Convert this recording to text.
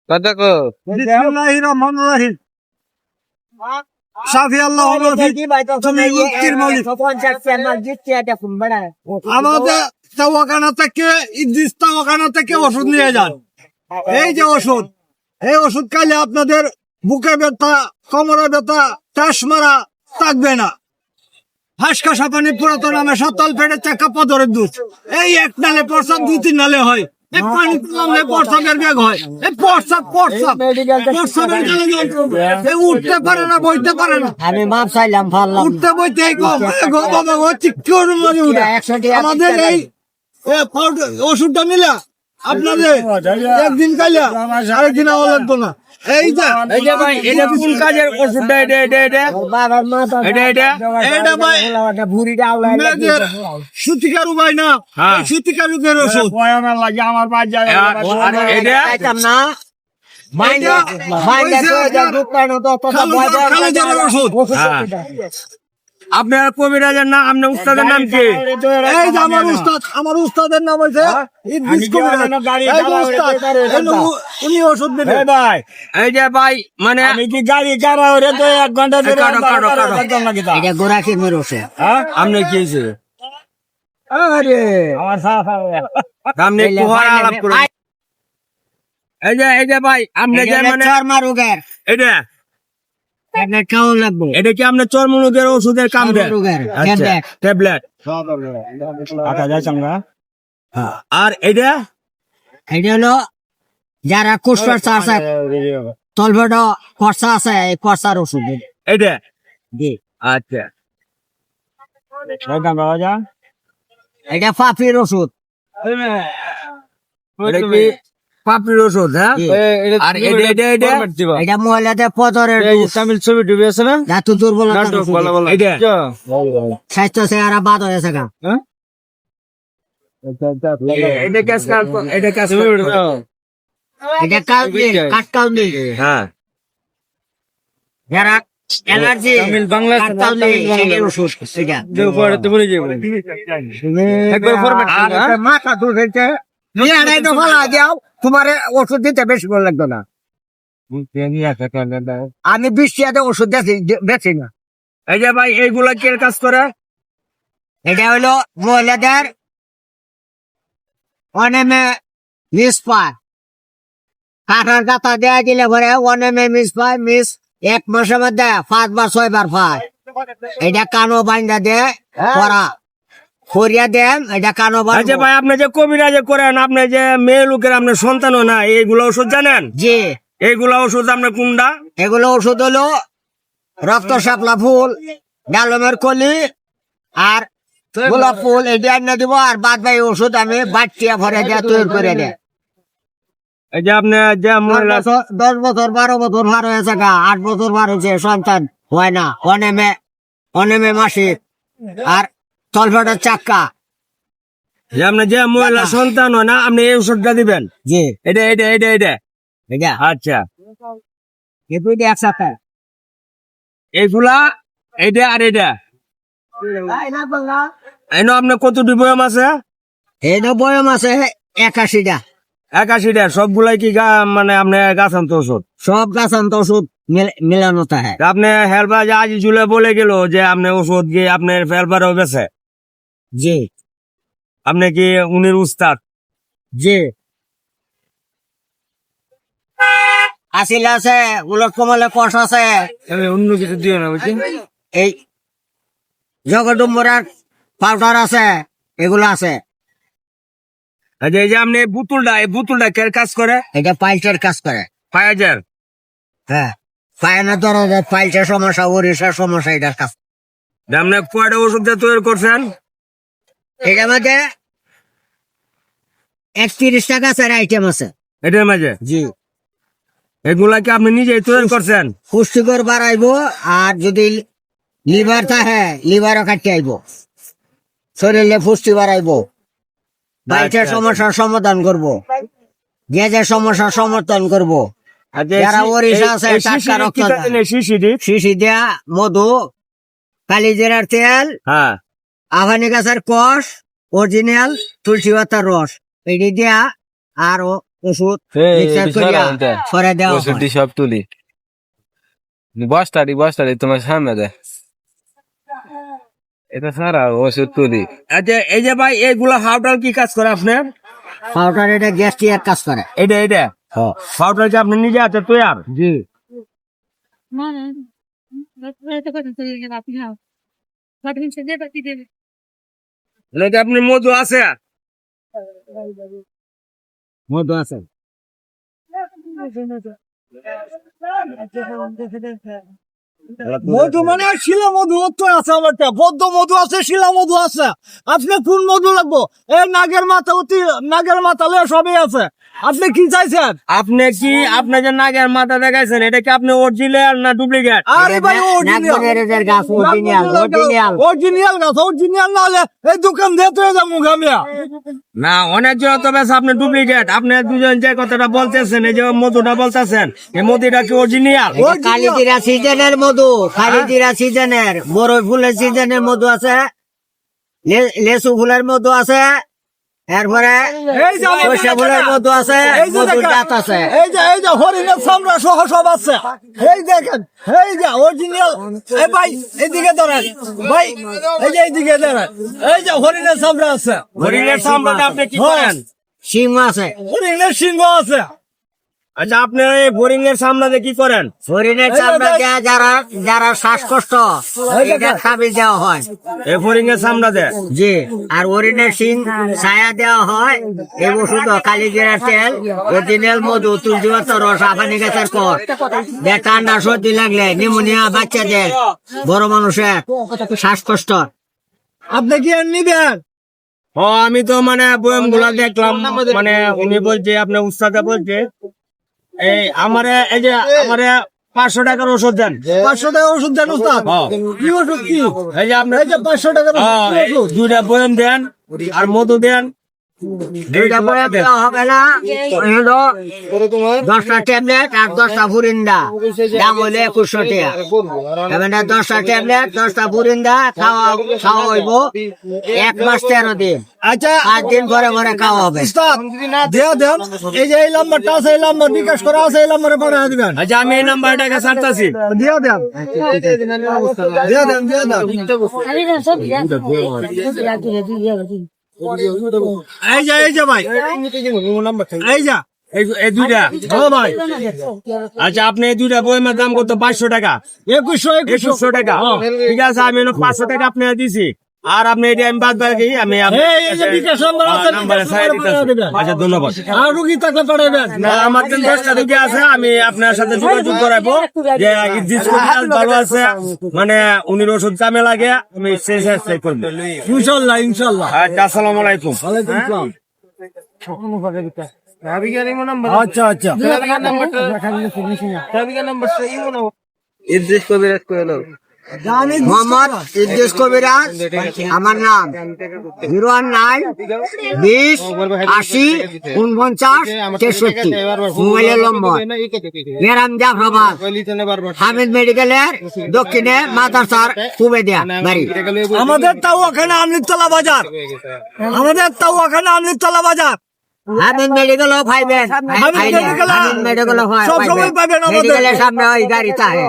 কত কো বিসমিল্লাহির রহমানির রহিম। শাফি আল্লাহ তুমি মুক্তির মালিক। আমাদের তাওয়াখানা থেকে ইদ্রিস তাওয়াখানা থেকে ওষুধ নিয়ে যান। এই যে ওষুধ, এই ওষুধ খাইলে আপনাদের বুকে ব্যথা, কোমরে ব্যথা, টাস মারা থাকবে না। হাসকা সাপানি পুরাতন নামে সাতাল পেটে চাকা পাথরের দুধ। এই এক নালে প্রসাব 2-3 নালে হয়। এই পানি তুললে প্রসাবের বেগ হয়। এই প্রসাবের এই উঠতে পারে না, বইতে পারে না। আমি মাপ চাইলাম ফাললাম উঠতে বইতে আমাদের এই ওষুধটা নিলে আপনাদের একদিন খাইলা আরেকদিন আওয়া লাগতো না। এই যে ভাই এটা কোন কাজের ওষুধটা? এটা ভাই সুতিকারু ভাই না, সুতিকারুদের ওষুধ। আপনার কবিরাজের নাম, আপনার উস্তাদের নাম কি? এই যে আমার উস্তাদের নাম হয়েছে ইদ্রিস কবিরাজ। উনি ওষুধ দেবে ভাই। এই যে ভাই মানে আমি কি গাড়ি কারা ওরে তো 1 ঘন্টা ধরে এটা গোড়া কিরমের ওষুধ। আপনি কি হয়েছে? আরে আমার আপনি একটু হয় আলাপ করুন। এই যে ভাই আপনি যে মানে চর্মা রোগের এটা কেমন লাগবে? এটা কি আপনার চর্মরোগের ওষুধের কাম দেয়? আচ্ছা, ট্যাবলেট। আর এটা হলো যারা কুষ্ঠ আছে, তলবেট কষা আছে, এই কষার ওষুধ এটা জি। আচ্ছা এটা পাপির ওষুধ। এটা কি পাপড়ির ওষুধ? হ্যাঁ। জি। আর এটা মহিলাদের পদরের তামিল ছবি ডুবে আছে না? ধাতু দুর্বলতা এটা স্বাস্থ্য সেরা বাদ হয়েছে গা। এটা এটা কাটকাউন্দি হ্যাঁ যারা অ্যালার্জি বাংলা ওষুধ এটা মাথা ধুয়েছে তোমার ওষুধ দিতে বেশি ভালো লাগতো না। আমি 20 টাকাতে ওষুধ বেশি না। এই যে ভাই এইগুলা কে কাজ করে? এটা হলো মহিলাদের অনেমে মিস পায়, কাঠার গাথা দেওয়া দিলে পরে অনেমে মিস পায়। মিস 1 মাসের মধ্যে 5 বার 6 বার পায়। এটা কানো বাইন্দা দেয় করা খরিয়া দেন, এটা কানো বাইন্দা। আচ্ছা ভাই আপনি যে কবিরাজ করেন, আপনি যে মেয়ে লোকের আপনার সন্তানও না, এইগুলা ওষুধ জানেন? জি। এইগুলা ওষুধ আপনার কোনটা? এগুলো ওষুধ হলো রক্ত শাপলা ফুল, ডালমের কলি আর গোলাপ ফুল, এটা এনে দিব। আর বাদ বাকি ওষুধ আমি বাটিয়া ভরে দেয়া তৈরি করে দেয়। এই যে আপনি যে 10 বছর 12 বছর ভার হয়েছে গা, 8 বছর ভার হয়েছে, সন্তান হয় না। অনেমে মাসিক আর তলফেটের চাক্কা। যে আপনি যে মহিলা সন্তান হয় না, আপনি এই ওষুধটা দিবেন? জি। এটা এটা আচ্ছা এ দুইটা একসাথে। এইগুলা এইটা আর এটা এই আপনার কতটি বয়াম আছে? এই বয়ম আছে 81টা। 81টা সবগুলাই কি মানে আপনি গাছান্ত ওষুধ? সব গাছান্ত ওষুধ মিলানো থাকে। আপনি হেলপার আজ জুলে বলে গেল যে আপনি ওষুধ গিয়ে আপনার হেলপারও বেছে? জি। আপনি কি উনির উস্তাদ? জি। আসিল আছে, উলট কমলে কষ আছে, অন্য কিছু দিও না বুঝছি। এই জগডুম্বরার পাউডার আছে, এগুলো আছে। আচ্ছা এই যে আপনি এই বোতলটা কে কাজ করে? এটা পাইলসের কাজ করে। ফায়াজার? হ্যাঁ, পায়না দরজা পাইলসের সমস্যা, ওরিশার সমস্যা, এটার কাজ। আপনি কয়টা ওষুধ দিয়ে তৈরি করছেন? এটার মধ্যে 31টা গাছের আইটেম আছে এটার মাঝে। জি। এগুলা কি আপনি নিজেই তৈরি করছেন? পুষ্টিকর বাড়াইবো, আর যদি লিভার থাকে লিভারও কাটতে আইব, শরীরে পুষ্টি বাড়াইবো, পাইলসের সমস্যার সমাধান করব, যে সমস্যার সমর্থন করব। যারা ওরিশা আছে টাটকা রক্ত শিশি দেয়া, মধু, কালিজিরার তেল, হ্যাঁ, আফানি গাছের কষ, অরিজিনাল তুলসী পাতার রস এটি দিয়া আর ওষুধ mixture করিয়া পরে দেওয়া হয়। ওষুধটি সব তুলি বস্তাটি তোমার সামনে দেয় এটা সারা ওষুধ তুলি। আচ্ছা এই যে ভাই এইগুলা হাউটাল কি কাজ করে আপনার? পাউডার এটা গ্যাস্ট্রিকের কাজ করে। এটা হাউটাল কি আপনি নিজে হাতে তৈয়ার? জি নাকি আপনি মধু আছে? মধু আছে। মধু মানে শিলা মধু তো আছে আমার পদ্ম মধু আছে, শিলা মধু আছে। আপনি কোন মধু লাগবো? এই নাগের মাথা নাগের মাথা লয়ে সবই আছে। আপনি কি চাইছেন? আপনি যে নাগের মাথা দেখাইছেন এটা কি আপনি অরিজিনাল না ডুপ্লিকেট? আরে ভাই নাগমণির গাছ অরিজিনাল অরিজিনাল গাছ, অরিজিনাল না হলে এই দোকান দিয়ে তো যাবো গামিয়া। না অনেক জন তো বেশ আপনি ডুপ্লিকেট। আপনি দুজন যে কথাটা বলতেছেন এই যে মধুটা বলতেছেন এই মধুটা কি অরিজিনাল? কালিজিরা সিজনের মধু, কালিজিরা সিজনের, বড়ই ফুলের সিজনের মধু আছে, লেসু ফুলের মধু আছে, এরপরে এই যে আমাদের সরষে ফুলের মধু আছে, এই যে মধুর দেখেন, জাত আছে। এই যে হরিণের চামড়া সহ সব আছে। এই দেখেন, এই যে অরিজিনাল। এই ভাই এইদিকে ধরেন ভাই, এই যে এইদিকে ধরেন, এই যে হরিণের চামড়া আছে, হরিণের চামড়াটা আপনি কি করেন? সিংহ আছে, হরিণের সিংহ আছে। আচ্ছা আপনি এই হরিণের চামড়াতে কি করেন? হরিণের চামড়া দেওয়া যারা শ্বাসকষ্ট এটা খাবি দেওয়া হয়। এই হরিণের চামড়াতে জি, আর হরিণের সিং ছায়া দেওয়া হয়। এই ওষুধ কালিজিরার তেল, অরিজিনাল মধু, তুলসী পাতার রস, আফানি গাছের কর, ঠান্ডা সর্দি লাগলে, নিউমোনিয়া বাচ্চাদের, বড় মানুষের শ্বাসকষ্ট। আপনি কি আর নিবেন? ও আমি তো মানে বয়াম গুলা দেখলাম, মানে উনি বলছে আপনার উস্তাদা বলছে এই আমারে এই যে আমারে 500 টাকার ওষুধ দেন। 500 টাকা ওষুধ দেন উস্তাদ? কি ওষুধ কি? এই যে আপনি এই যে 500 টাকার ওষুধ। দুইটা বয়াম দেন আর মধু দেন। দুইটা বয়ে দেওয়া হবে না, হলো 10টা ট্যাবলেট আর 10টা ফুরিন্দা, দাম হইলে 2100 টাকা। এখানে 10টা ট্যাবলেট 10টা ফুরিন্দা খাওয়া হইব 1 মাস 13 দিন। আচ্ছা 5 দিন পরে পরে খাওয়া হবে। উস্তাদ দিয়া দেন, এই যে এই নাম্বারটা আছে, এই নাম্বার বিকাশ করা আছে, এই নাম্বারে পাঠিয়ে দিবেন। আচ্ছা আমি এই নাম্বারটাকে ছাড়তাছি। দিয়া দেন, দিয়া দেন, দিয়া দেন। এই যে ভাই, এই যে এই দুইটা হ্যাঁ ভাই, আচ্ছা আপনি এই দুইটা বয়ামের দাম কত? 500 টাকা, 2100 টাকা। ঠিক আছে আমি 500 টাকা আপনি দিছি আর আপনি এটা আমি বাদ বাকি আমি এই যে বিকাশ নাম্বার আছে, নাম্বারে ছাড় দিতেছি। আচ্ছা ধন্যবাদ। আর রুগী থাকলে পাঠাবেন। না আমার 10টা রুগী আছে, আমি আপনার সাথে যোগাযোগ করাবো যে ইদ্রিস কবিরাজ ভালো আছে, মানে উনির ওষুধ কামে লাগে, আমি সেই চেষ্টা করবো ইনশাল্লাহ, ইনশাল্লাহ। আচ্ছা আসসালামু আলাইকুম। ওয়ালাইকুম আসসালাম। আচ্ছা আচ্ছা, ইদ্রিস কবিরাজ কইলো মোহাম্মদ ইদ্রিস কবিরাজ আমার নাম। 019 20 80 49 63 মোবাইলের নম্বর। গ্রাম জাফরাবাদ, হামিদ মেডিকেলের দক্ষিণে মাদ্রাসার পূবে দেয়া বাড়ি। আমাদের তাওয়াখানা আমলিতলা বাজার, আমাদের তাওয়াখানা আমলিতলা বাজার। হামিদ মেডিকেলও পাইবেন, হামিদ মেডিকেল হামিদ মেডিকেলও সব সময় পাবেন আমাদের। মেডিকেলের সামনে ওই গাড়ি থাকে।